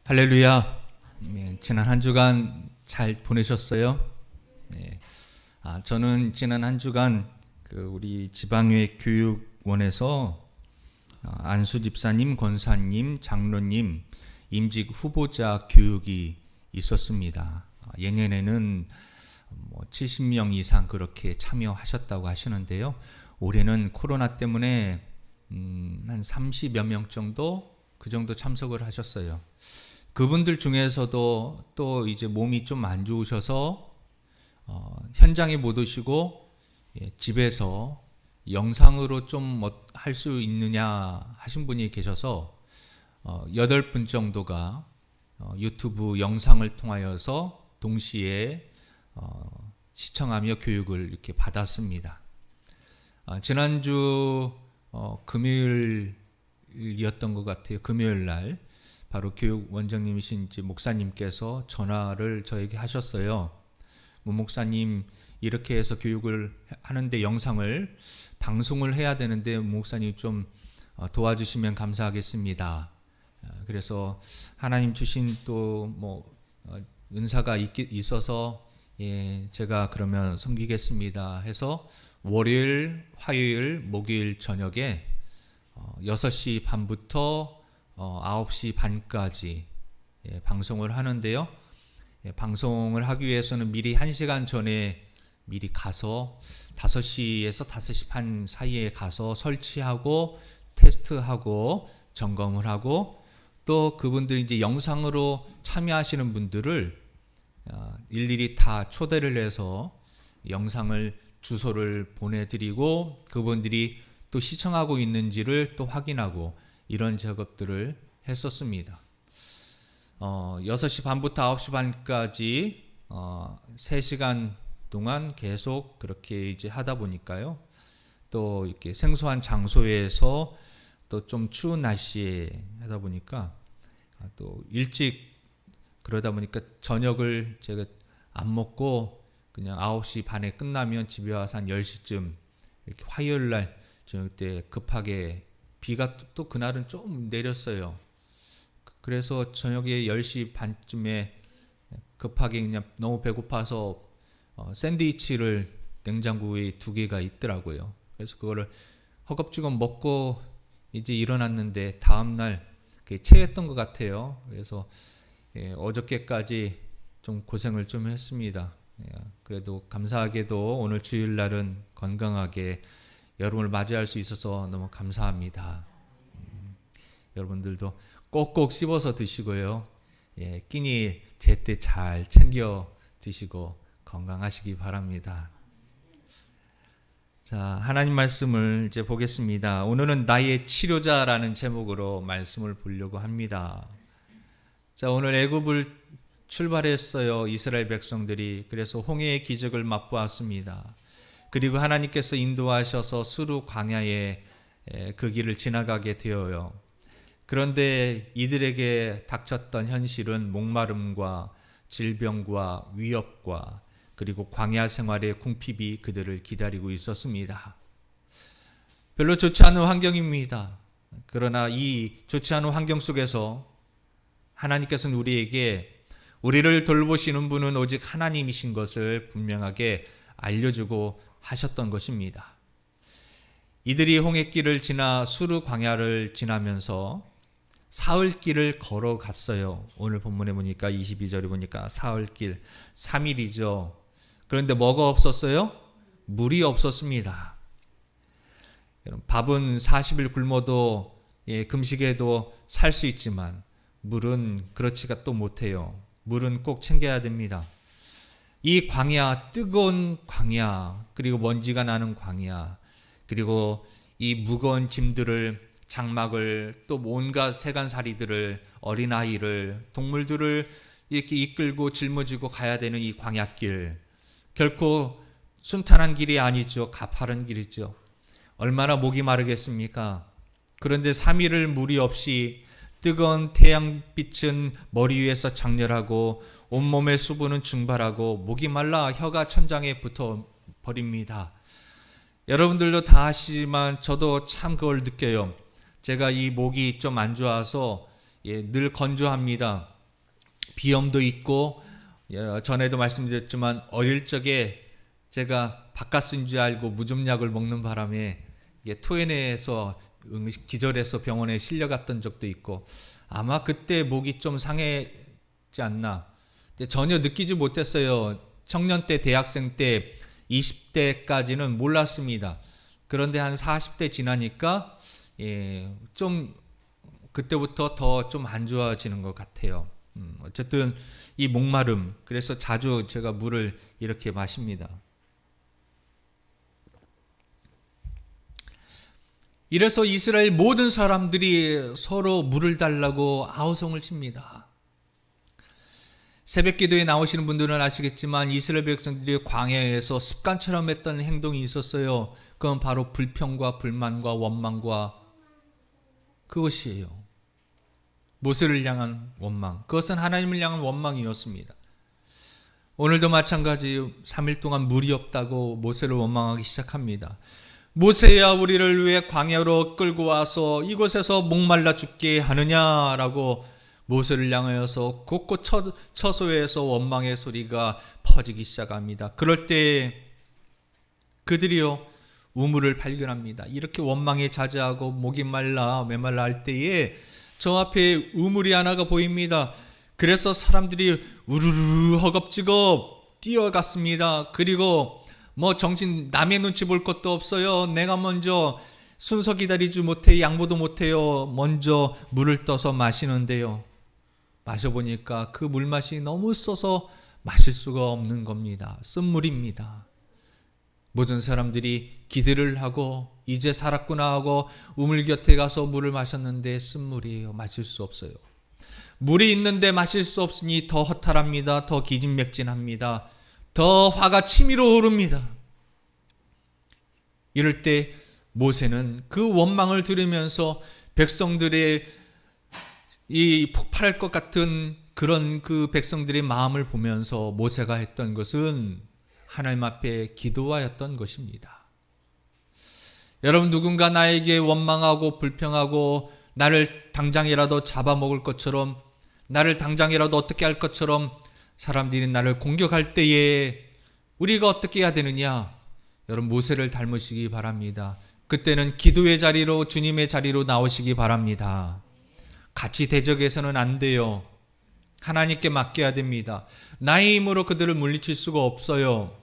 할렐루야. 지난 한 주간 잘 보내셨어요? 네. 저는 지난 한 주간 우리 지방회 교육원에서 안수 집사님, 권사님, 장로님 임직 후보자 교육이 있었습니다. 예년에는 70명 이상 그렇게 참여하셨다고 하시는데요. 올해는 코로나 때문에 한 30여 명 정도 그 정도 참석을 하셨어요. 그분들 중에서도 또 이제 몸이 좀 안 좋으셔서 현장에 못 오시고 집에서 영상으로 좀 할 수 있느냐 하신 분이 계셔서 8분 정도가 유튜브 영상을 통하여서 동시에 시청하며 교육을 이렇게 받았습니다. 지난주 금요일이었던 것 같아요. 금요일 날 바로 교육 원장님이신 목사님께서 전화를 저에게 하셨어요. 목사님, 이렇게 해서 교육을 하는데 영상을 방송을 해야 되는데 목사님 좀 도와주시면 감사하겠습니다. 그래서 하나님 주신 또 은사가 있어서 제가 그러면 섬기겠습니다 해서 월요일, 화요일, 목요일 저녁에 6시 반부터 9시 반까지 방송을 하는데요. 방송을 하기 위해서는 미리 1시간 전에 미리 가서 5시에서 5시 반 사이에 가서 설치하고 테스트하고 점검을 하고 또 그분들이 이제 영상으로 참여하시는 분들을 일일이 다 초대를 해서 영상을 주소를 보내드리고 그분들이 또 시청하고 있는지를 또 확인하고 이런 작업들을 했었습니다. 6시 반부터 9시 반까지 3시간 동안 계속 그렇게 이제 하다 보니까요. 또 이렇게 생소한 장소에서 또 좀 추운 날씨에 하다 보니까 또 일찍 그러다 보니까 저녁을 제가 안 먹고 그냥 9시 반에 끝나면 집에 와서 한 10시쯤 이렇게 화요일 날 저녁 때 급하게 비가 또 그날은 좀 내렸어요. 그래서 저녁에 10시 반쯤에 급하게 그냥 너무 배고파서 샌드위치를 냉장고에 2개가 있더라고요. 그래서 그거를 허겁지겁 먹고 이제 일어났는데 다음날 체했던 것 같아요. 그래서 어저께까지 좀 고생을 좀 했습니다. 그래도 감사하게도 오늘 주일날은 건강하게 여러분을 맞이할 수 있어서 너무 감사합니다. 여러분들도 꼭꼭 씹어서 드시고요. 끼니 제때 잘 챙겨 드시고 건강하시기 바랍니다. 자, 하나님 말씀을 이제 보겠습니다. 오늘은 나의 치료자라는 제목으로 말씀을 보려고 합니다. 자, 오늘 애굽을 출발했어요. 이스라엘 백성들이. 그래서 홍해의 기적을 맛보았습니다. 그리고 하나님께서 인도하셔서 수르 광야에 그 길을 지나가게 되어요. 그런데 이들에게 닥쳤던 현실은 목마름과 질병과 위협과 그리고 광야 생활의 궁핍이 그들을 기다리고 있었습니다. 별로 좋지 않은 환경입니다. 그러나 이 좋지 않은 환경 속에서 하나님께서는 우리를 돌보시는 분은 오직 하나님이신 것을 분명하게 알려주고 하셨던 것입니다. 이들이 홍해길을 지나 수르 광야를 지나면서 사흘길을 걸어갔어요. 오늘 본문에 보니까 22절에 보니까 사흘길 3일이죠. 그런데 뭐가 없었어요? 물이 없었습니다. 밥은 40일 굶어도 금식해도 살 수 있지만 물은 그렇지가 또 못해요. 물은 꼭 챙겨야 됩니다. 이 광야, 뜨거운 광야, 그리고 먼지가 나는 광야, 그리고 이 무거운 짐들을 장막을 또 온갖 세간살이들을 어린아이를 동물들을 이렇게 이끌고 짊어지고 가야 되는 이 광야길 결코 순탄한 길이 아니죠. 가파른 길이죠. 얼마나 목이 마르겠습니까? 그런데 3일을 물이 없이 뜨거운 태양빛은 머리 위에서 장렬하고 온몸의 수분은 증발하고 목이 말라 혀가 천장에 붙어 버립니다. 여러분들도 다 아시지만 저도 참 그걸 느껴요. 제가 이 목이 좀 안 좋아서 늘 건조합니다. 비염도 있고, 전에도 말씀드렸지만 어릴 적에 제가 바카스인 줄 알고 무좀약을 먹는 바람에 토해내서 기절해서 병원에 실려갔던 적도 있고, 아마 그때 목이 좀 상했지 않나. 전혀 느끼지 못했어요. 청년 때, 대학생 때, 20대까지는 몰랐습니다. 그런데 한 40대 지나니까 좀 그때부터 더 좀 안 좋아지는 것 같아요. 어쨌든 이 목마름, 그래서 자주 제가 물을 이렇게 마십니다. 이래서 이스라엘 모든 사람들이 서로 물을 달라고 아우성을 칩니다. 새벽 기도에 나오시는 분들은 아시겠지만 이스라엘 백성들이 광야에서 습관처럼 했던 행동이 있었어요. 그건 바로 불평과 불만과 원망과 그것이에요. 모세를 향한 원망. 그것은 하나님을 향한 원망이었습니다. 오늘도 마찬가지 3일 동안 물이 없다고 모세를 원망하기 시작합니다. 모세야, 우리를 왜 광야로 끌고 와서 이곳에서 목말라 죽게 하느냐라고 모세를 향하여서 곳곳 처소에서 원망의 소리가 퍼지기 시작합니다. 그럴 때 그들이요 우물을 발견합니다. 이렇게 원망에 자제하고 목이 말라 메말라 할 때에 저 앞에 우물이 하나가 보입니다. 그래서 사람들이 우르르 허겁지겁 뛰어갔습니다. 그리고 정신 남의 눈치 볼 것도 없어요. 내가 먼저 순서 기다리지 못해 양보도 못해요. 먼저 물을 떠서 마시는데요. 마셔보니까 그 물맛이 너무 써서 마실 수가 없는 겁니다. 쓴물입니다. 모든 사람들이 기대를 하고 이제 살았구나 하고 우물 곁에 가서 물을 마셨는데 쓴물이에요. 마실 수 없어요. 물이 있는데 마실 수 없으니 더 허탈합니다. 더 기진맥진합니다. 더 화가 치밀어 오릅니다. 이럴 때 모세는 그 원망을 들으면서 백성들의 이 폭발할 것 같은 그런 그 백성들의 마음을 보면서 모세가 했던 것은 하나님 앞에 기도하였던 것입니다. 여러분, 누군가 나에게 원망하고 불평하고 나를 당장이라도 잡아먹을 것처럼, 나를 당장이라도 어떻게 할 것처럼 사람들이 나를 공격할 때에 우리가 어떻게 해야 되느냐? 여러분, 모세를 닮으시기 바랍니다. 그때는 기도의 자리로, 주님의 자리로 나오시기 바랍니다. 같이 대적해서는 안 돼요. 하나님께 맡겨야 됩니다. 나의 힘으로 그들을 물리칠 수가 없어요.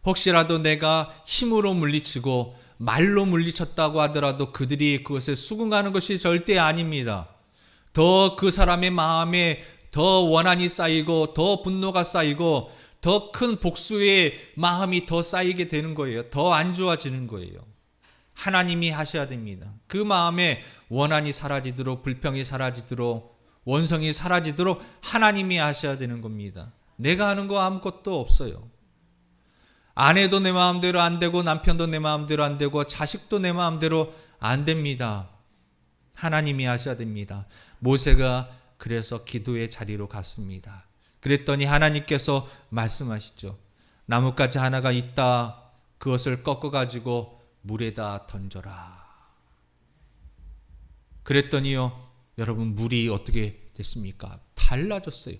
혹시라도 내가 힘으로 물리치고 말로 물리쳤다고 하더라도 그들이 그것에 수긍하는 것이 절대 아닙니다. 더 그 사람의 마음에 더 원한이 쌓이고 더 분노가 쌓이고 더 큰 복수의 마음이 더 쌓이게 되는 거예요. 더 안 좋아지는 거예요. 하나님이 하셔야 됩니다. 그 마음에 원한이 사라지도록, 불평이 사라지도록, 원성이 사라지도록 하나님이 하셔야 되는 겁니다. 내가 하는 거 아무것도 없어요. 아내도 내 마음대로 안 되고 남편도 내 마음대로 안 되고 자식도 내 마음대로 안 됩니다. 하나님이 하셔야 됩니다. 모세가 그래서 기도의 자리로 갔습니다. 그랬더니 하나님께서 말씀하시죠. 나뭇가지 하나가 있다. 그것을 꺾어가지고 물에다 던져라. 그랬더니요, 여러분, 물이 어떻게 됐습니까? 달라졌어요.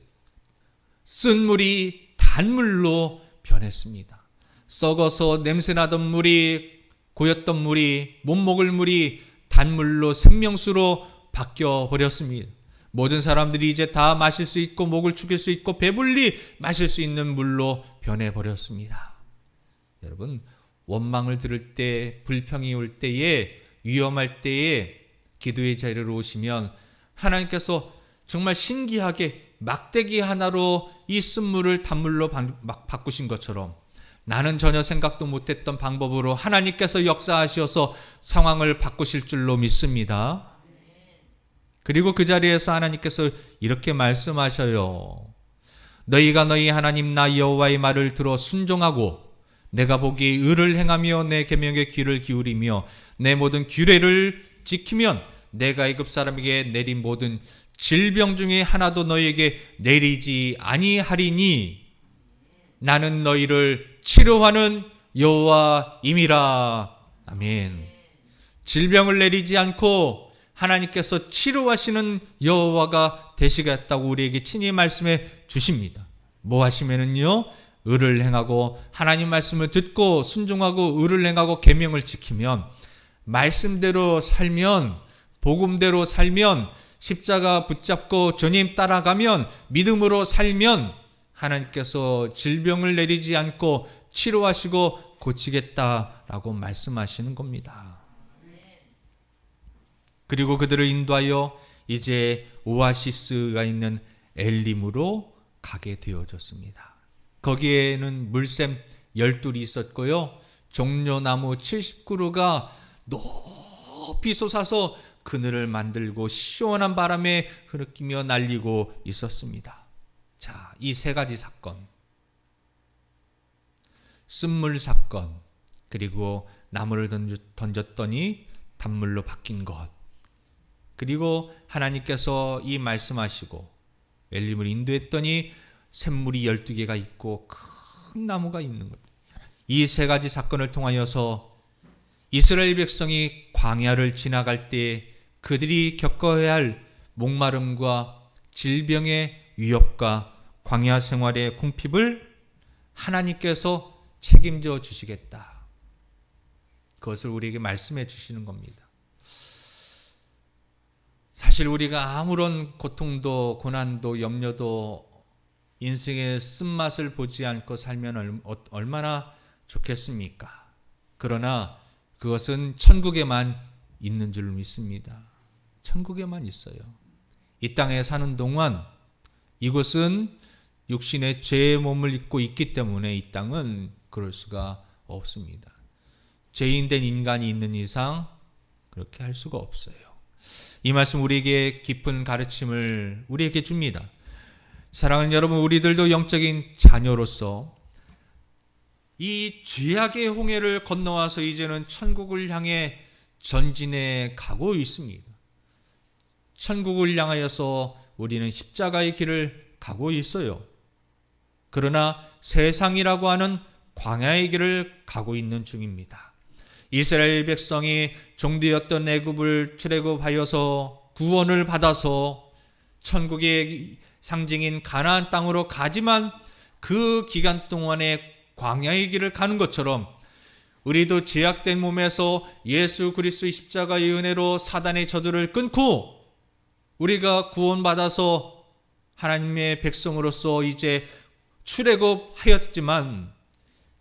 쓴 물이 단물로 변했습니다. 썩어서 냄새나던 물이, 고였던 물이, 못 먹을 물이 단물로 생명수로 바뀌어 버렸습니다. 모든 사람들이 이제 다 마실 수 있고 목을 축일 수 있고 배불리 마실 수 있는 물로 변해버렸습니다. 여러분, 원망을 들을 때, 불평이 올 때에, 위험할 때에 기도의 자리로 오시면 하나님께서 정말 신기하게 막대기 하나로 이 쓴물을 단물로 바꾸신 것처럼 나는 전혀 생각도 못했던 방법으로 하나님께서 역사하셔서 상황을 바꾸실 줄로 믿습니다. 그리고 그 자리에서 하나님께서 이렇게 말씀하셔요. 너희가 너희 하나님 나 여호와의 말을 들어 순종하고 내가 보기에 의를 행하며 내 계명에 귀를 기울이며 내 모든 규례를 지키면 내가 애굽 사람에게 내린 모든 질병 중에 하나도 너희에게 내리지 아니하리니 나는 너희를 치료하는 여호와임이라. 아멘. 질병을 내리지 않고 하나님께서 치료하시는 여호와가 되시겠다고 우리에게 친히 말씀해 주십니다. 뭐 하시면은요, 의를 행하고 하나님 말씀을 듣고 순종하고 의를 행하고 계명을 지키면, 말씀대로 살면, 복음대로 살면, 십자가 붙잡고 주님 따라가면, 믿음으로 살면 하나님께서 질병을 내리지 않고 치료하시고 고치겠다라고 말씀하시는 겁니다. 그리고 그들을 인도하여 이제 오아시스가 있는 엘림으로 가게 되어졌습니다. 거기에는 물샘 12이 있었고요, 종려나무 70그루가 높이 솟아서 그늘을 만들고 시원한 바람에 흐느끼며 날리고 있었습니다. 자, 이 세 가지 사건, 쓴물 사건, 그리고 나무를 던졌더니 단물로 바뀐 것, 그리고 하나님께서 이 말씀하시고 엘림을 인도했더니 샘물이 12개가 있고 큰 나무가 있는 것. 이 세 가지 사건을 통하여서 이스라엘 백성이 광야를 지나갈 때 그들이 겪어야 할 목마름과 질병의 위협과 광야 생활의 궁핍을 하나님께서 책임져 주시겠다. 그것을 우리에게 말씀해 주시는 겁니다. 사실 우리가 아무런 고통도 고난도 염려도 인생의 쓴맛을 보지 않고 살면 얼마나 좋겠습니까? 그러나 그것은 천국에만 있는 줄 믿습니다. 천국에만 있어요. 이 땅에 사는 동안 이곳은 육신의 죄의 몸을 입고 있기 때문에 이 땅은 그럴 수가 없습니다. 죄인된 인간이 있는 이상 그렇게 할 수가 없어요. 이 말씀 우리에게 깊은 가르침을 우리에게 줍니다. 사랑하는 여러분, 우리들도 영적인 자녀로서 이 죄악의 홍해를 건너와서 이제는 천국을 향해 전진해 가고 있습니다. 천국을 향하여서 우리는 십자가의 길을 가고 있어요. 그러나 세상이라고 하는 광야의 길을 가고 있는 중입니다. 이스라엘 백성이 종되었던 애굽을 출애굽하여서 구원을 받아서 천국의 상징인 가나안 땅으로 가지만 그 기간 동안에 광야의 길을 가는 것처럼 우리도 제약된 몸에서 예수 그리스도의 십자가의 은혜로 사단의 저주를 끊고 우리가 구원받아서 하나님의 백성으로서 이제 출애굽하였지만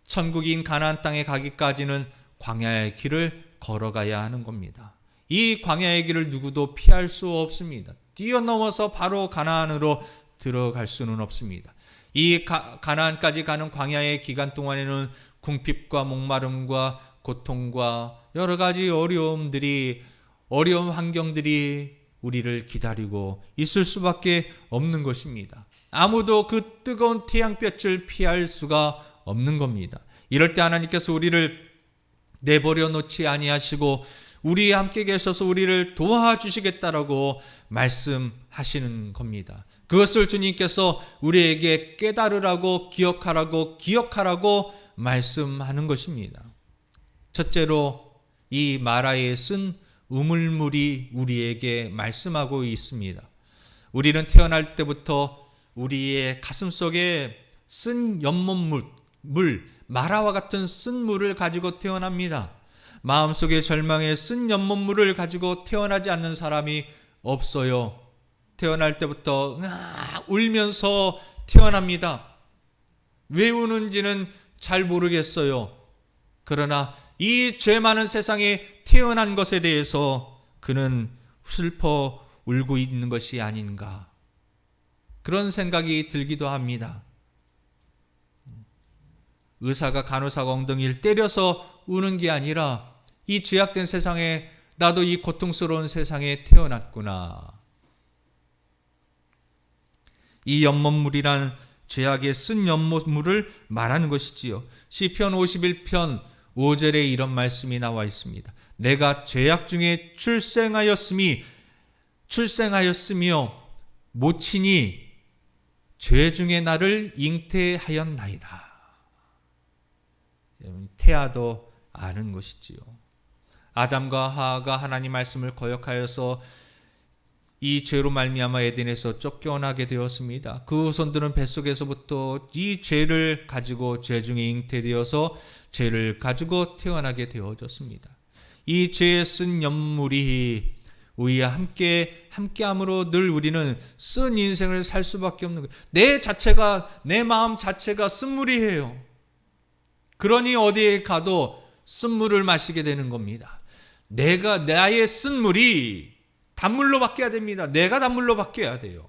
천국인 가나안 땅에 가기까지는 광야의 길을 걸어가야 하는 겁니다. 이 광야의 길을 누구도 피할 수 없습니다. 뛰어넘어서 바로 가나안으로 들어갈 수는 없습니다. 이 가나안까지 가는 광야의 기간 동안에는 궁핍과 목마름과 고통과 여러 가지 어려운 환경들이 우리를 기다리고 있을 수밖에 없는 것입니다. 아무도 그 뜨거운 태양볕을 피할 수가 없는 겁니다. 이럴 때 하나님께서 우리를 내버려 놓지 아니하시고 우리와 함께 계셔서 우리를 도와주시겠다라고 말씀하시는 겁니다. 그것을 주님께서 우리에게 깨달으라고 기억하라고 말씀하는 것입니다. 첫째로 이 마라에 쓴 우물물이 우리에게 말씀하고 있습니다. 우리는 태어날 때부터 우리의 가슴 속에 쓴 연못물, 마라와 같은 쓴 물을 가지고 태어납니다. 마음속에 절망에 쓴 연못물을 가지고 태어나지 않는 사람이 없어요. 태어날 때부터 울면서 태어납니다. 왜 우는지는 잘 모르겠어요. 그러나 이 죄 많은 세상에 태어난 것에 대해서 그는 슬퍼 울고 있는 것이 아닌가, 그런 생각이 들기도 합니다. 의사가 간호사가 엉덩이를 때려서 우는 게 아니라 이 죄악된 세상에 나도 이 고통스러운 세상에 태어났구나. 이 연못물이란 죄악의 쓴 연못물을 말하는 것이지요. 시편 51편 5절에 이런 말씀이 나와 있습니다. 내가 죄악 중에 출생하였으며 모친이 죄 중에 나를 잉태하였나이다. 태아도 아는 것이지요. 아담과 하와가 하나님 말씀을 거역하여서 이 죄로 말미암아 에덴에서 쫓겨나게 되었습니다. 그 후손들은 뱃속에서부터 이 죄를 가지고 죄 중에 잉태되어서 죄를 가지고 태어나게 되어졌습니다. 이 죄에 쓴 연물이 우리와 함께함으로 늘 우리는 쓴 인생을 살 수밖에 없는 거예요. 내 마음 자체가 쓴물이에요. 그러니 어디에 가도 쓴물을 마시게 되는 겁니다. 나의 쓴물이 단물로 바뀌어야 됩니다. 내가 단물로 바뀌어야 돼요.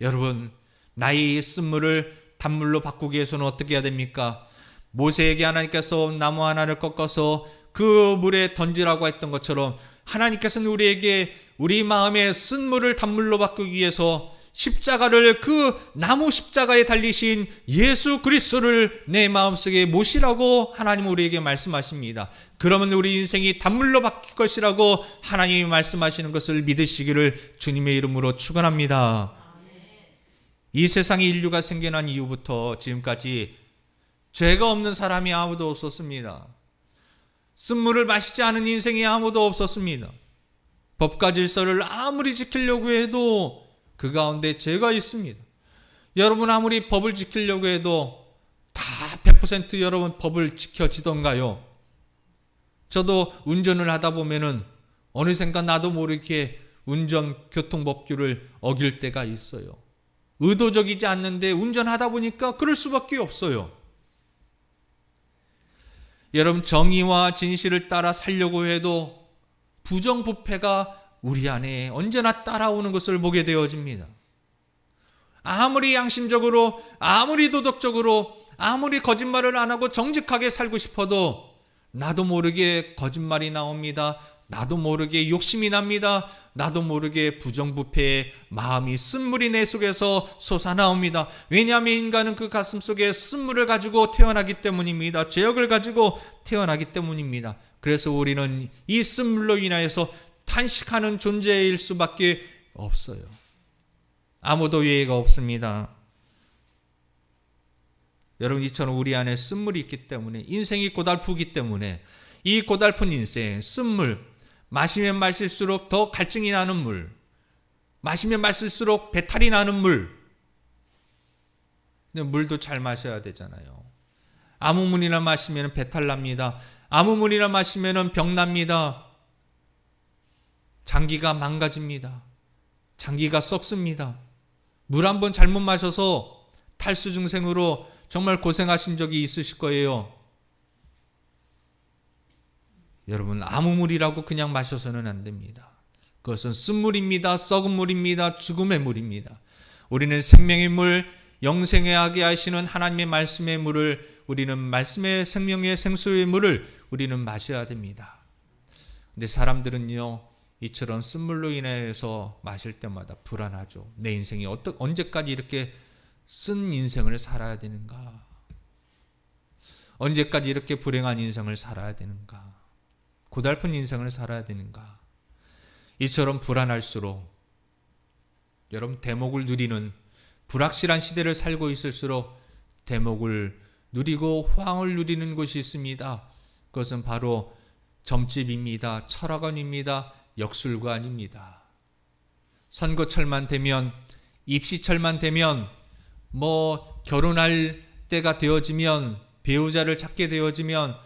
여러분, 나의 쓴물을 단물로 바꾸기 위해서는 어떻게 해야 됩니까? 모세에게 하나님께서 나무 하나를 꺾어서 그 물에 던지라고 했던 것처럼 하나님께서는 우리에게 우리 마음의 쓴물을 단물로 바꾸기 위해서 십자가를 그 나무 십자가에 달리신 예수 그리스도를 내 마음속에 모시라고 하나님 우리에게 말씀하십니다. 그러면 우리 인생이 단물로 바뀔 것이라고 하나님이 말씀하시는 것을 믿으시기를 주님의 이름으로 축원합니다. 이 세상에 인류가 생겨난 이후부터 지금까지 죄가 없는 사람이 아무도 없었습니다. 쓴물을 마시지 않은 인생이 아무도 없었습니다. 법과 질서를 아무리 지키려고 해도 그 가운데 죄가 있습니다. 여러분 아무리 법을 지키려고 해도 다 100% 여러분 법을 지켜지던가요? 저도 운전을 하다 보면은 어느샌가 나도 모르게 교통법규를 어길 때가 있어요. 의도적이지 않는데 운전하다 보니까 그럴 수밖에 없어요. 여러분 정의와 진실을 따라 살려고 해도 부정부패가 우리 안에 언제나 따라오는 것을 보게 되어집니다. 아무리 양심적으로, 아무리 도덕적으로, 아무리 거짓말을 안 하고 정직하게 살고 싶어도 나도 모르게 거짓말이 나옵니다. 나도 모르게 욕심이 납니다. 나도 모르게 부정부패의 마음이 쓴물이 내 속에서 솟아나옵니다. 왜냐하면 인간은 그 가슴 속에 쓴물을 가지고 태어나기 때문입니다. 죄악을 가지고 태어나기 때문입니다. 그래서 우리는 이 쓴물로 인하여서 탄식하는 존재일 수밖에 없어요. 아무도 예의가 없습니다. 여러분 이처럼 우리 안에 쓴물이 있기 때문에 인생이 고달프기 때문에 이 고달픈 인생 쓴물 마시면 마실수록 더 갈증이 나는 물 마시면 마실수록 배탈이 나는 물 근데 물도 잘 마셔야 되잖아요. 아무 물이나 마시면 배탈 납니다. 아무 물이나 마시면 병 납니다. 장기가 망가집니다. 장기가 썩습니다. 물 한 번 잘못 마셔서 탈수 증세으로 정말 고생하신 적이 있으실 거예요. 여러분 아무 물이라고 그냥 마셔서는 안 됩니다. 그것은 쓴물입니다. 썩은 물입니다. 죽음의 물입니다. 우리는 생명의 물, 영생에 하게 하시는 하나님의 말씀의 물을 우리는 말씀의 생명의 생수의 물을 우리는 마셔야 됩니다. 근데 사람들은요 이처럼 쓴물로 인해서 마실 때마다 불안하죠. 내 인생이 언제까지 이렇게 쓴 인생을 살아야 되는가? 언제까지 이렇게 불행한 인생을 살아야 되는가? 고달픈 인생을 살아야 되는가? 이처럼 불안할수록 여러분 대목을 누리는 불확실한 시대를 살고 있을수록 대목을 누리고 호황을 누리는 곳이 있습니다. 그것은 바로 점집입니다. 철학원입니다. 역술관입니다. 선거철만 되면 입시철만 되면 결혼할 때가 되어지면 배우자를 찾게 되어지면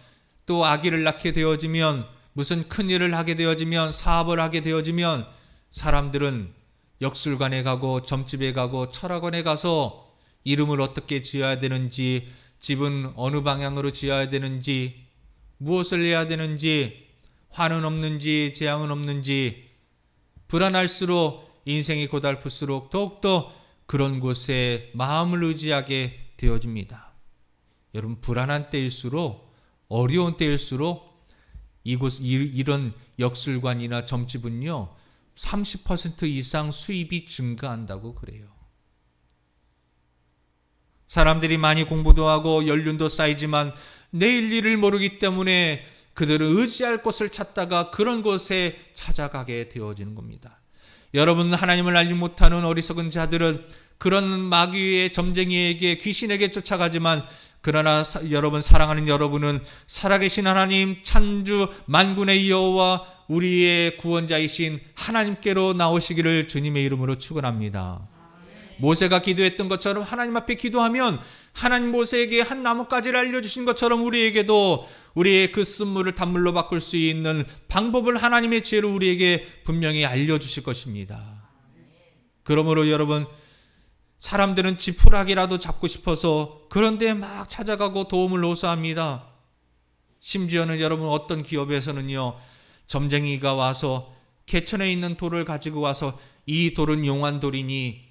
또 아기를 낳게 되어지면 무슨 큰일을 하게 되어지면 사업을 하게 되어지면 사람들은 역술관에 가고 점집에 가고 철학원에 가서 이름을 어떻게 지어야 되는지 집은 어느 방향으로 지어야 되는지 무엇을 해야 되는지 환은 없는지 재앙은 없는지 불안할수록 인생이 고달플수록 더욱더 그런 곳에 마음을 의지하게 되어집니다. 여러분 불안한 때일수록 어려운 때일수록 이런 역술관이나 점집은요 30% 이상 수입이 증가한다고 그래요. 사람들이 많이 공부도 하고 연륜도 쌓이지만 내일 일을 모르기 때문에 그들은 의지할 곳을 찾다가 그런 곳에 찾아가게 되어지는 겁니다. 여러분 하나님을 알지 못하는 어리석은 자들은 그런 마귀의 점쟁이에게 귀신에게 쫓아가지만 그러나 여러분, 사랑하는 여러분은 살아계신 하나님, 창조 만군의 여호와 우리의 구원자이신 하나님께로 나오시기를 주님의 이름으로 축원합니다. 모세가 기도했던 것처럼 하나님 앞에 기도하면 하나님 모세에게 한 나뭇가지를 알려주신 것처럼 우리에게도 우리의 그 쓴물을 단물로 바꿀 수 있는 방법을 하나님의 지혜로 우리에게 분명히 알려주실 것입니다. 그러므로 여러분, 사람들은 지푸라기라도 잡고 싶어서 그런데 막 찾아가고 도움을 요구합니다. 심지어는 여러분, 어떤 기업에서는요, 점쟁이가 와서 개천에 있는 돌을 가지고 와서 이 돌은 용한 돌이니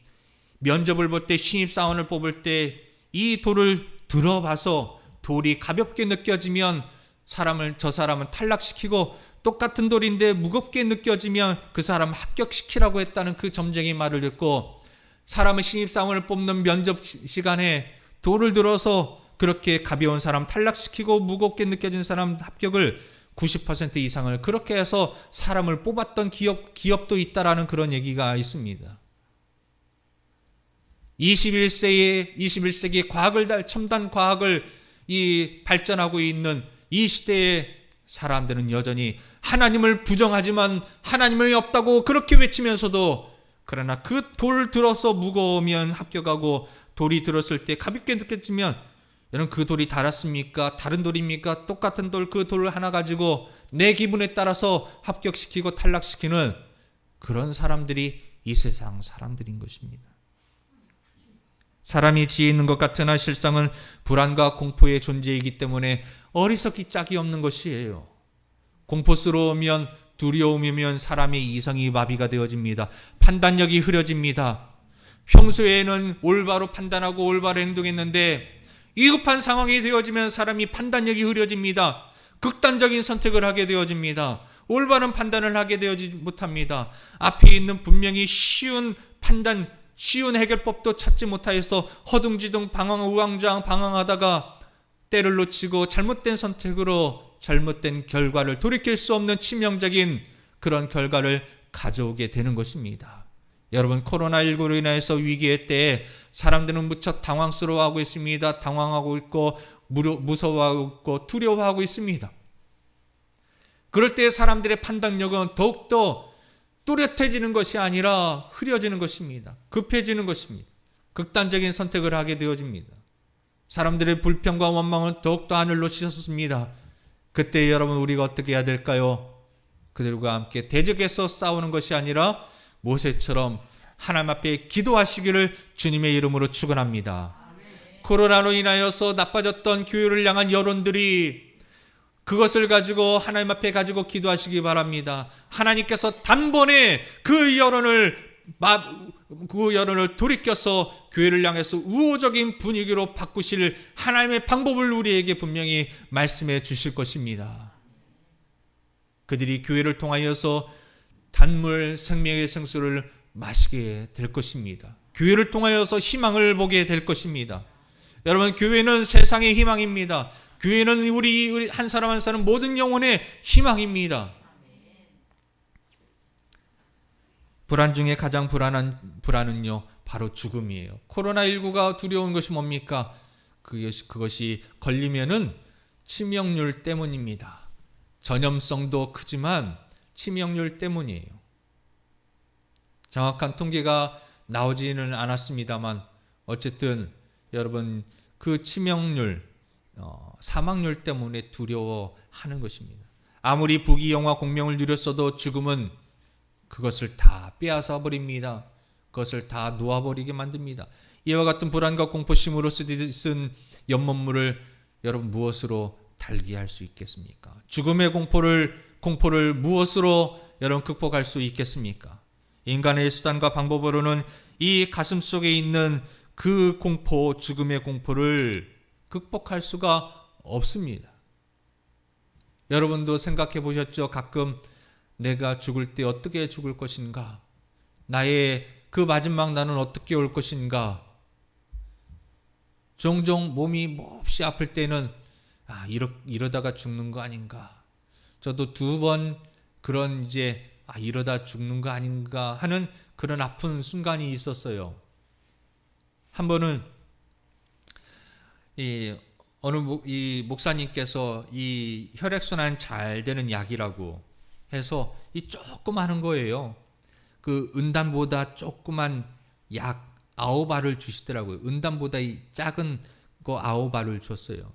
면접을 볼 때, 신입사원을 뽑을 때 이 돌을 들어봐서 돌이 가볍게 느껴지면 저 사람은 탈락시키고, 똑같은 돌인데 무겁게 느껴지면 그 사람 합격시키라고 했다는 그 점쟁이 말을 듣고, 사람의 신입사원을 뽑는 면접 시간에 돌을 들어서 그렇게 가벼운 사람 탈락시키고 무겁게 느껴진 사람 합격을 90% 이상을 그렇게 해서 사람을 뽑았던 기업도 있다라는 그런 얘기가 있습니다. 21세기의 첨단 과학을 발전하고 있는 이 시대에 사람들은 여전히 하나님을 부정하지만 하나님이 없다고 그렇게 외치면서도, 그러나 그 돌 들어서 무거우면 합격하고 돌이 들었을 때 가볍게 느껴지면, 여러분, 그 돌이 달았습니까? 다른 돌입니까? 똑같은 돌, 그 돌을 하나 가지고 내 기분에 따라서 합격시키고 탈락시키는 그런 사람들이 이 세상 사람들인 것입니다. 사람이 지혜 있는 것 같으나 실상은 불안과 공포의 존재이기 때문에 어리석기 짝이 없는 것이에요. 공포스러우면, 두려움이면 사람의 이성이 마비가 되어집니다. 판단력이 흐려집니다. 평소에는 올바로 판단하고 올바로 행동했는데 위급한 상황이 되어지면 사람이 판단력이 흐려집니다. 극단적인 선택을 하게 되어집니다. 올바른 판단을 하게 되어지지 못합니다. 앞에 있는 분명히 쉬운 판단, 쉬운 해결법도 찾지 못하여서 허둥지둥 우왕좌왕 방황하다가 때를 놓치고 잘못된 선택으로 잘못된 결과를 돌이킬 수 없는 치명적인 그런 결과를 가져오게 되는 것입니다. 여러분, 코로나19로 인해서 위기의 때에 사람들은 무척 당황스러워하고 있습니다. 당황하고 있고 무서워하고 있고 두려워하고 있습니다. 그럴 때 사람들의 판단력은 더욱더 또렷해지는 것이 아니라 흐려지는 것입니다. 급해지는 것입니다. 극단적인 선택을 하게 되어집니다. 사람들의 불평과 원망은 더욱더 하늘로 치솟습니다. 그때 여러분, 우리가 어떻게 해야 될까요? 그들과 함께 대적해서 싸우는 것이 아니라 모세처럼 하나님 앞에 기도하시기를 주님의 이름으로 축원합니다. 코로나로 인하여서 나빠졌던 교회를 향한 여론들이, 그것을 가지고 하나님 앞에 가지고 기도하시기 바랍니다. 하나님께서 단번에 그 여론을 돌이켜서 교회를 향해서 우호적인 분위기로 바꾸실 하나님의 방법을 우리에게 분명히 말씀해 주실 것입니다. 그들이 교회를 통하여서 단물 생명의 생수를 마시게 될 것입니다. 교회를 통하여서 희망을 보게 될 것입니다. 여러분, 교회는 세상의 희망입니다. 교회는 우리 한 사람 한 사람 모든 영혼의 희망입니다. 불안 중에 가장 불안한 불안은요, 바로 죽음이에요. 코로나19가 두려운 것이 뭡니까? 그것이 걸리면은 치명률 때문입니다. 전염성도 크지만 치명률 때문이에요. 정확한 통계가 나오지는 않았습니다만 어쨌든 여러분, 그 치명률, 사망률 때문에 두려워하는 것입니다. 아무리 부귀영화 공명을 누렸어도 죽음은 그것을 다 빼앗아 버립니다. 그것을 다 놓아버리게 만듭니다. 이와 같은 불안과 공포심으로 쓴 연못물을 여러분 무엇으로 달기할 수 있겠습니까? 죽음의 공포를 무엇으로 여러분 극복할 수 있겠습니까? 인간의 수단과 방법으로는 이 가슴 속에 있는 그 공포, 죽음의 공포를 극복할 수가 없습니다. 여러분도 생각해 보셨죠? 가끔 내가 죽을 때 어떻게 죽을 것인가? 나의 그 마지막 날은 어떻게 올 것인가? 종종 몸이 몹시 아플 때는 이러다가 죽는 거 아닌가? 저도 2번 그런 이러다 죽는 거 아닌가 하는 그런 아픈 순간이 있었어요. 한 번은 이 목사님께서 이 혈액순환 잘 되는 약이라고 해서 이 조금 하는 거예요. 그 은단보다 조그만 약 9알을 주시더라고요. 은단보다 이 작은 거 9알을 줬어요.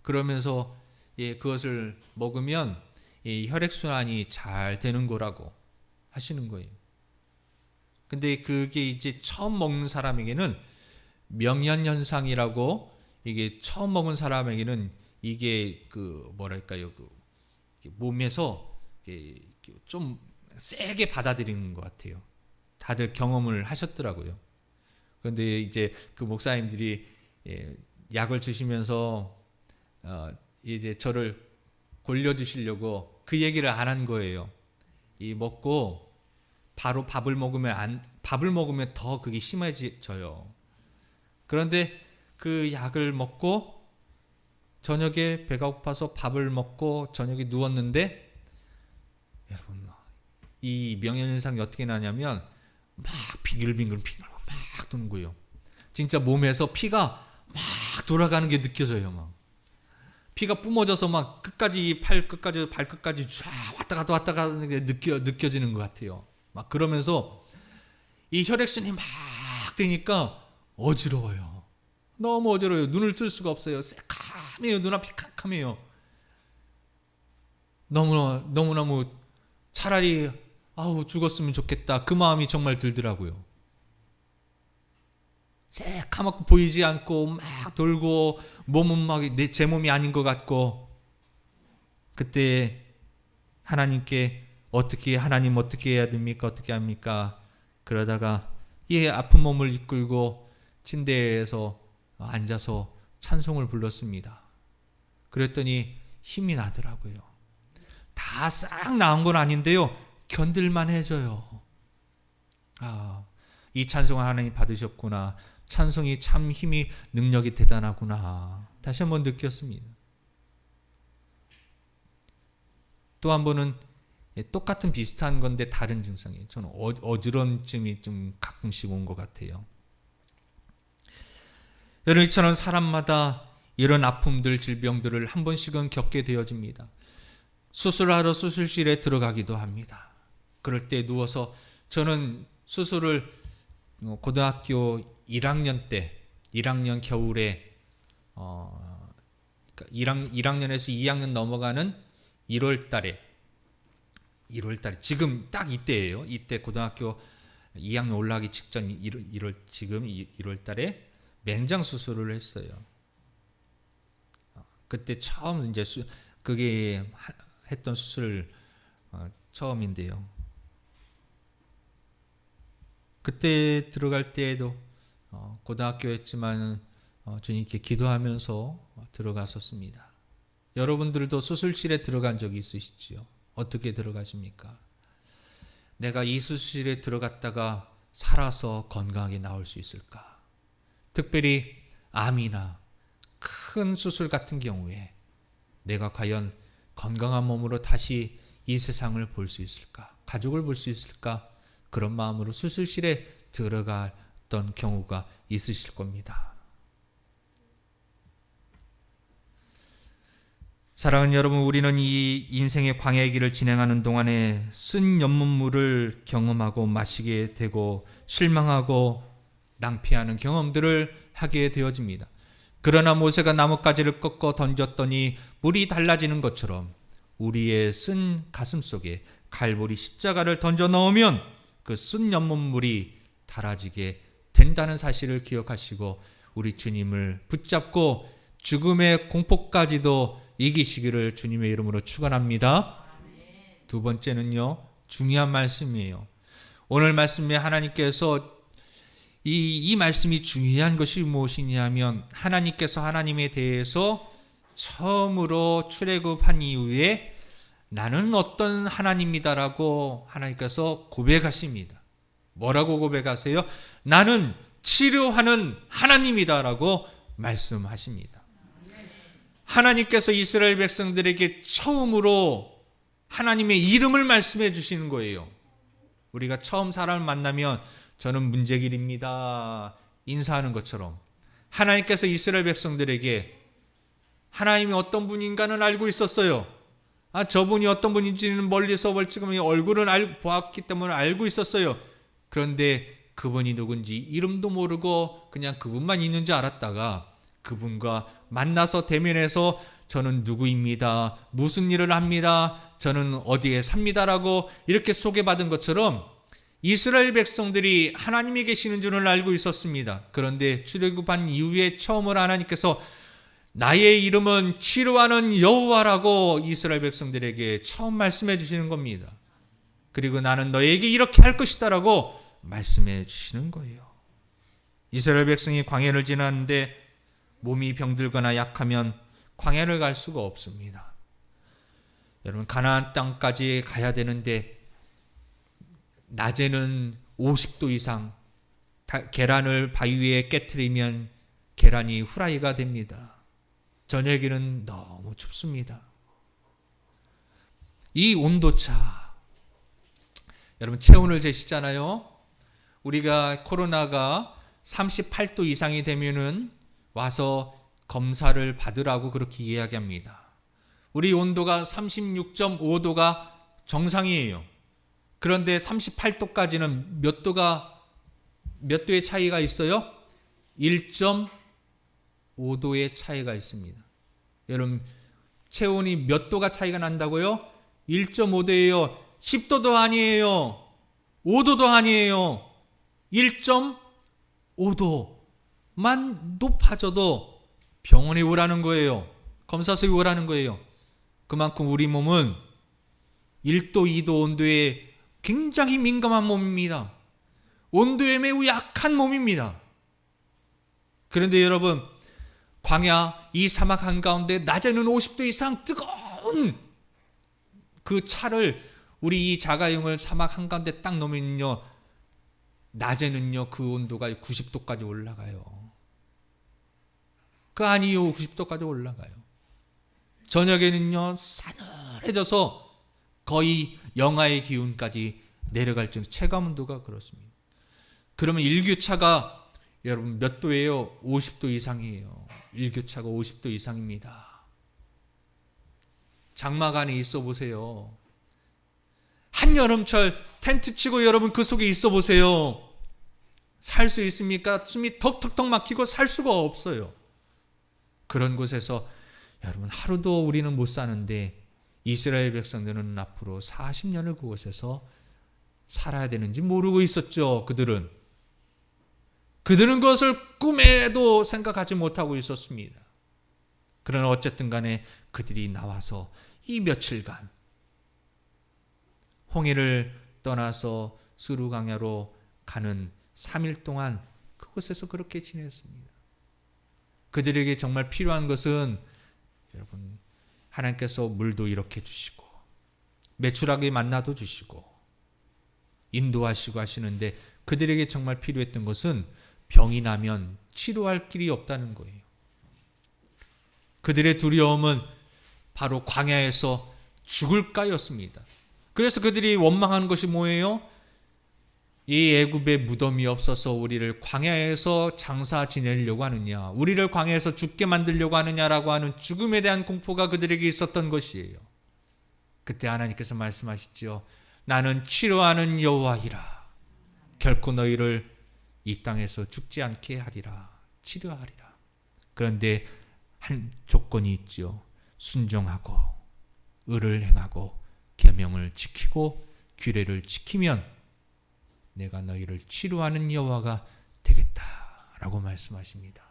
그러면서 그것을 먹으면 이 혈액순환이 잘 되는 거라고 하시는 거예요. 근데 그게 이제 처음 먹는 사람에게는 명현현상이라고, 이게 처음 먹은 사람에게는 이게 그 뭐랄까요, 그 몸에서 좀 세게 받아들이는 것 같아요. 다들 경험을 하셨더라고요. 그런데 이제 그 목사님들이 약을 주시면서 이제 저를 골려주시려고 그 얘기를 안 한 거예요. 이 먹고 바로 밥을 먹으면 더 그게 심해져요. 그런데 그 약을 먹고 저녁에 배가 고파서 밥을 먹고 저녁에 누웠는데, 여러분, 이 명현현상이 어떻게 나냐면 막 빙글빙글 막 도는 거예요. 진짜 몸에서 피가 막 돌아가는 게 느껴져요. 막 피가 뿜어져서 막 끝까지 팔 끝까지 발끝까지 쫙 왔다 갔다 하는 게 느껴지는 것 같아요. 막 그러면서 이 혈액순이 막 되니까 어지러워요. 너무 어지러워요. 눈을 뜰 수가 없어요. 새카매요. 눈앞이 캄캄해요. 너무너무 차라리 죽었으면 좋겠다, 그 마음이 정말 들더라고요. 새카맣고 보이지 않고 막 돌고 몸은 막 제 몸이 아닌 것 같고, 그때 하나님 어떻게 해야 됩니까? 어떻게 합니까? 그러다가 아픈 몸을 이끌고 침대에서 앉아서 찬송을 불렀습니다. 그랬더니 힘이 나더라고요. 다 싹 나은 건 아닌데요, 견딜만 해져요. 이 찬송을 하나님 받으셨구나. 찬송이 참 힘이, 능력이 대단하구나. 다시 한번 느꼈습니다. 또 한 번은 똑같은 비슷한 건데 다른 증상이에요. 저는 어지러움증이 좀 가끔씩 온 것 같아요. 여러분, 이처럼 사람마다 이런 아픔들, 질병들을 한 번씩은 겪게 되어집니다. 수술하러 수술실에 들어가기도 합니다. 그럴 때 누워서, 저는 수술을 고등학교 1학년 겨울에 1학년에서 2학년 넘어가는 1월 달에 지금 딱 이때예요. 이때 고등학교 2학년 올라가기 직전 1월 달에 맹장 수술을 했어요. 그때 처음 이제 그게 했던 수술 처음인데요. 그때 들어갈 때에도 고등학교였지만 주님께 기도하면서 들어갔었습니다. 여러분들도 수술실에 들어간 적이 있으시지요? 어떻게 들어가십니까? 내가 이 수술실에 들어갔다가 살아서 건강하게 나올 수 있을까? 특별히 암이나 큰 수술 같은 경우에 내가 과연 건강한 몸으로 다시 이 세상을 볼 수 있을까? 가족을 볼 수 있을까? 그런 마음으로 수술실에 들어갔던 경우가 있으실 겁니다. 사랑하는 여러분, 우리는 이 인생의 광야의 길을 진행하는 동안에 쓴 연못물을 경험하고 마시게 되고 실망하고 낭피하는 경험들을 하게 되어집니다. 그러나 모세가 나뭇가지를 꺾어 던졌더니 물이 달라지는 것처럼 우리의 쓴 가슴 속에 갈보리 십자가를 던져 넣으면 그 쓴 연못물이 달아지게 된다는 사실을 기억하시고 우리 주님을 붙잡고 죽음의 공포까지도 이기시기를 주님의 이름으로 축원합니다. 두 번째는요, 중요한 말씀이에요. 오늘 말씀에 하나님께서 이 말씀이 중요한 것이 무엇이냐면, 하나님께서 하나님에 대해서 처음으로 출애굽한 이후에 나는 어떤 하나님이다라고 하나님께서 고백하십니다. 뭐라고 고백하세요? 나는 치료하는 하나님이다라고 말씀하십니다. 하나님께서 이스라엘 백성들에게 처음으로 하나님의 이름을 말씀해 주시는 거예요. 우리가 처음 사람을 만나면 저는 문제길입니다 인사하는 것처럼 하나님께서 이스라엘 백성들에게 하나님이 어떤 분인가는 알고 있었어요. 저분이 어떤 분인지는 멀리서 멀찍이 얼굴은 보았기 때문에 알고 있었어요. 그런데 그분이 누군지 이름도 모르고 그냥 그분만 있는 줄 알았다가 그분과 만나서 대면해서 저는 누구입니다. 무슨 일을 합니다. 저는 어디에 삽니다라고 이렇게 소개받은 것처럼 이스라엘 백성들이 하나님이 계시는 줄을 알고 있었습니다. 그런데 출애굽한 이후에 처음으로 하나님께서 나의 이름은 치료하는 여호와라고 이스라엘 백성들에게 처음 말씀해 주시는 겁니다. 그리고 나는 너에게 이렇게 할 것이다라고 말씀해 주시는 거예요. 이스라엘 백성이 광야를 지나는데 몸이 병들거나 약하면 광야를 갈 수가 없습니다. 여러분, 가나안 땅까지 가야 되는데 낮에는 50도 이상 계란을 바위 위에 깨트리면 계란이 후라이가 됩니다. 저녁에는 너무 춥습니다. 이 온도차, 여러분 체온을 재시잖아요. 우리가 코로나가 38도 이상이 되면은 와서 검사를 받으라고 그렇게 이야기합니다. 우리 온도가 36.5도가 정상이에요. 그런데 38도까지는 몇 도의 차이가 있어요? 1.5도의 차이가 있습니다. 여러분, 체온이 몇 도가 차이가 난다고요? 1.5도예요. 10도도 아니에요. 5도도 아니에요. 1.5도만 높아져도 병원에 오라는 거예요. 검사소에 오라는 거예요. 그만큼 우리 몸은 1도, 2도 온도에 굉장히 민감한 몸입니다. 온도에 매우 약한 몸입니다. 그런데 여러분, 광야 이 사막 한가운데 낮에는 50도 이상 뜨거운 그 차를 우리 이 자가용을 사막 한가운데 딱 놓으면요, 낮에는요 그 온도가 90도까지 올라가요. 그 아니요, 90도까지 올라가요. 저녁에는요 싸늘해져서 거의 영하의 기온까지 내려갈 정도, 체감온도가 그렇습니다. 그러면 일교차가 여러분 몇 도예요? 50도 이상이에요. 일교차가 50도 이상입니다. 장막 안에 있어 보세요. 한여름철 텐트 치고 여러분 그 속에 있어 보세요. 살 수 있습니까? 숨이 턱턱턱 막히고 살 수가 없어요. 그런 곳에서 여러분 하루도 우리는 못 사는데 이스라엘 백성들은 앞으로 40년을 그곳에서 살아야 되는지 모르고 있었죠. 그들은 그것을 꿈에도 생각하지 못하고 있었습니다. 그러나 어쨌든 간에 그들이 나와서 이 며칠간 홍해를 떠나서 스루 광야로 가는 3일 동안 그곳에서 그렇게 지냈습니다. 그들에게 정말 필요한 것은 여러분 하나님께서 물도 이렇게 주시고 매출하게 만나도 주시고 인도하시고 하시는데 그들에게 정말 필요했던 것은 병이 나면 치료할 길이 없다는 거예요. 그들의 두려움은 바로 광야에서 죽을까였습니다. 그래서 그들이 원망하는 것이 뭐예요? 이 애굽에 무덤이 없어서 우리를 광야에서 장사 지내려고 하느냐, 우리를 광야에서 죽게 만들려고 하느냐라고 하는 죽음에 대한 공포가 그들에게 있었던 것이에요. 그때 하나님께서 말씀하시죠. 나는 치료하는 여호와이라. 결코 너희를 이 땅에서 죽지 않게 하리라. 치료하리라. 그런데 한 조건이 있죠. 순종하고 의를 행하고 계명을 지키고 규례를 지키면 내가 너희를 치료하는 여호와가 되겠다라고 말씀하십니다.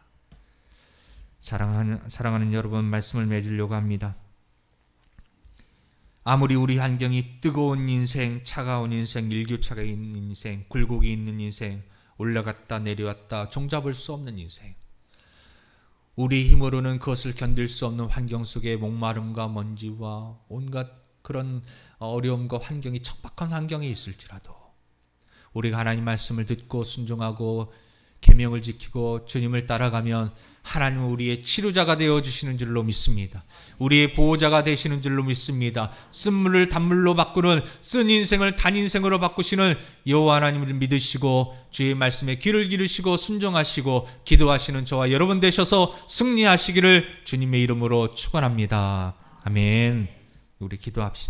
사랑하는 여러분, 말씀을 맺으려고 합니다. 아무리 우리 환경이 뜨거운 인생, 차가운 인생, 일교차가 있는 인생, 굴곡이 있는 인생, 올라갔다 내려왔다 종잡을 수 없는 인생, 우리 힘으로는 그것을 견딜 수 없는 환경 속에 목마름과 먼지와 온갖 그런 어려움과 환경이 척박한 환경에 있을지라도 우리가 하나님 말씀을 듣고 순종하고 계명을 지키고 주님을 따라가면 하나님은 우리의 치료자가 되어주시는 줄로 믿습니다. 우리의 보호자가 되시는 줄로 믿습니다. 쓴물을 단물로 바꾸는, 쓴 인생을 단 인생으로 바꾸시는 여호와 하나님을 믿으시고 주의 말씀에 귀를 기르시고 순종하시고 기도하시는 저와 여러분 되셔서 승리하시기를 주님의 이름으로 축원합니다. 아멘. 우리 기도합시다.